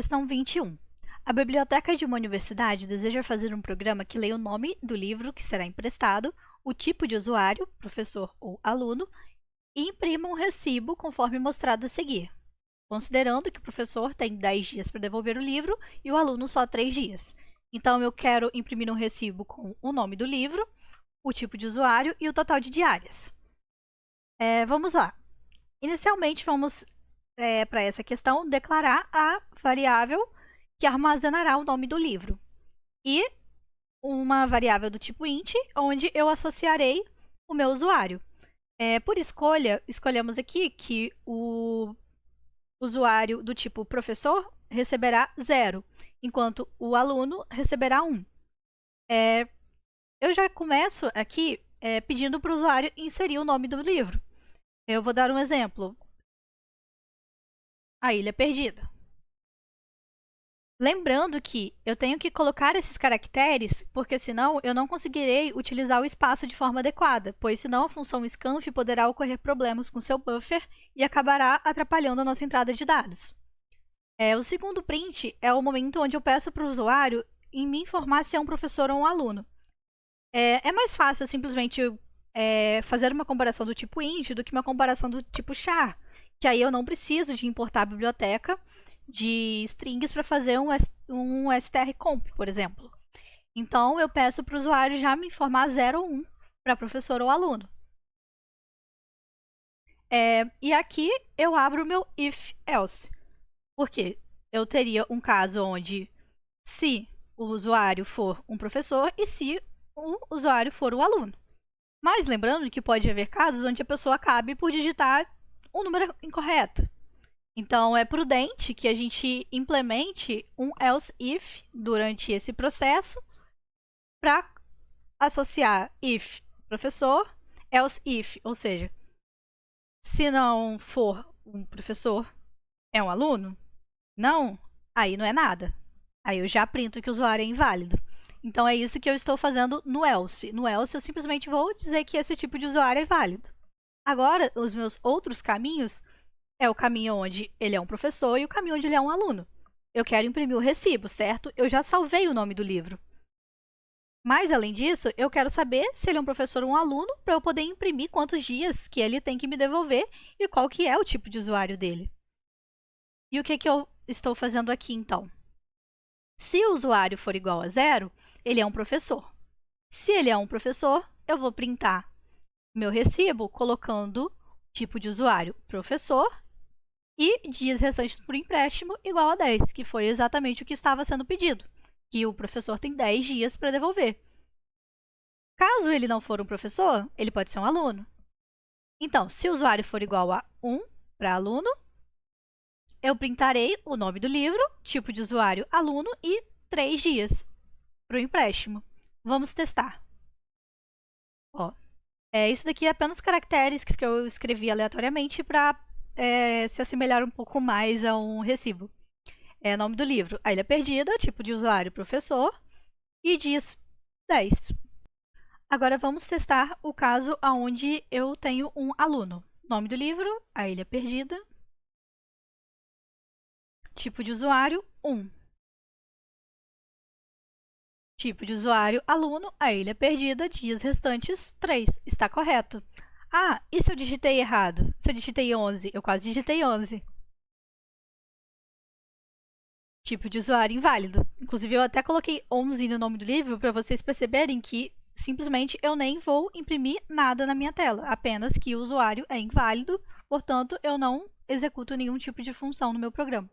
Questão 21. A biblioteca de uma universidade deseja fazer um programa que leia o nome do livro que será emprestado, o tipo de usuário, professor ou aluno, e imprima um recibo conforme mostrado a seguir, considerando que o professor tem 10 dias para devolver o livro e o aluno só 3 dias. Então, eu quero imprimir um recibo com o nome do livro, o tipo de usuário e o total de diárias. Vamos lá. Inicialmente, vamos, para essa questão, declarar a variável que armazenará o nome do livro. E uma variável do tipo int, onde eu associarei o meu usuário. Por escolha, escolhemos aqui que o usuário do tipo professor receberá 0, enquanto o aluno receberá 1. Eu já começo aqui pedindo para o usuário inserir o nome do livro. Eu vou dar um exemplo. A Ilha Perdida. Lembrando que eu tenho que colocar esses caracteres, porque senão eu não conseguirei utilizar o espaço de forma adequada, pois senão a função scanf poderá ocorrer problemas com seu buffer e acabará atrapalhando a nossa entrada de dados. O segundo print é o momento onde eu peço para o usuário me informar se é um professor ou um aluno. É mais fácil simplesmente fazer uma comparação do tipo int do que uma comparação do tipo char, que aí eu não preciso de importar a biblioteca de strings para fazer um strcomp, por exemplo. Então, eu peço para o usuário já me informar 0 ou 1 para professor ou aluno. E aqui eu abro o meu if-else, porque eu teria um caso onde se o usuário for um professor e se o usuário for o aluno. Mas lembrando que pode haver casos onde a pessoa acabe por digitar um número incorreto. Então, é prudente que a gente implemente um else if durante esse processo para associar if professor, else if, ou seja, se não for um professor, é um aluno? Não, aí não é nada. Aí eu já printo que o usuário é inválido. Então, é isso que eu estou fazendo no else. No else, eu simplesmente vou dizer que esse tipo de usuário é válido. Agora, os meus outros caminhos é o caminho onde ele é um professor e o caminho onde ele é um aluno. Eu quero imprimir o recibo, certo? Eu já salvei o nome do livro. Mas, além disso, eu quero saber se ele é um professor ou um aluno para eu poder imprimir quantos dias que ele tem que me devolver e qual que é o tipo de usuário dele. E o que eu estou fazendo aqui, então? Se o usuário for igual a 0, ele é um professor. Se ele é um professor, eu vou printar meu recibo colocando tipo de usuário professor e dias restantes por empréstimo igual a 10, que foi exatamente o que estava sendo pedido, que o professor tem 10 dias para devolver. Caso ele não for um professor, ele pode ser um aluno. Então, se o usuário for igual a 1 para aluno, eu printarei o nome do livro, tipo de usuário aluno e 3 dias para o empréstimo. Vamos testar. Isso daqui é apenas caracteres que eu escrevi aleatoriamente para se assemelhar um pouco mais a um recibo. Nome do livro, A Ilha Perdida, tipo de usuário, professor, e dias 10. Agora vamos testar o caso onde eu tenho um aluno. Nome do livro, A Ilha Perdida, tipo de usuário, 1. Tipo de usuário, aluno, A Ilha Perdida, dias restantes, 3. Está correto. Ah, e se eu digitei errado? Se eu digitei 11? Eu quase digitei 11. Tipo de usuário inválido. Inclusive, eu até coloquei 11 no nome do livro para vocês perceberem que simplesmente eu nem vou imprimir nada na minha tela. Apenas que o usuário é inválido, portanto, eu não executo nenhum tipo de função no meu programa.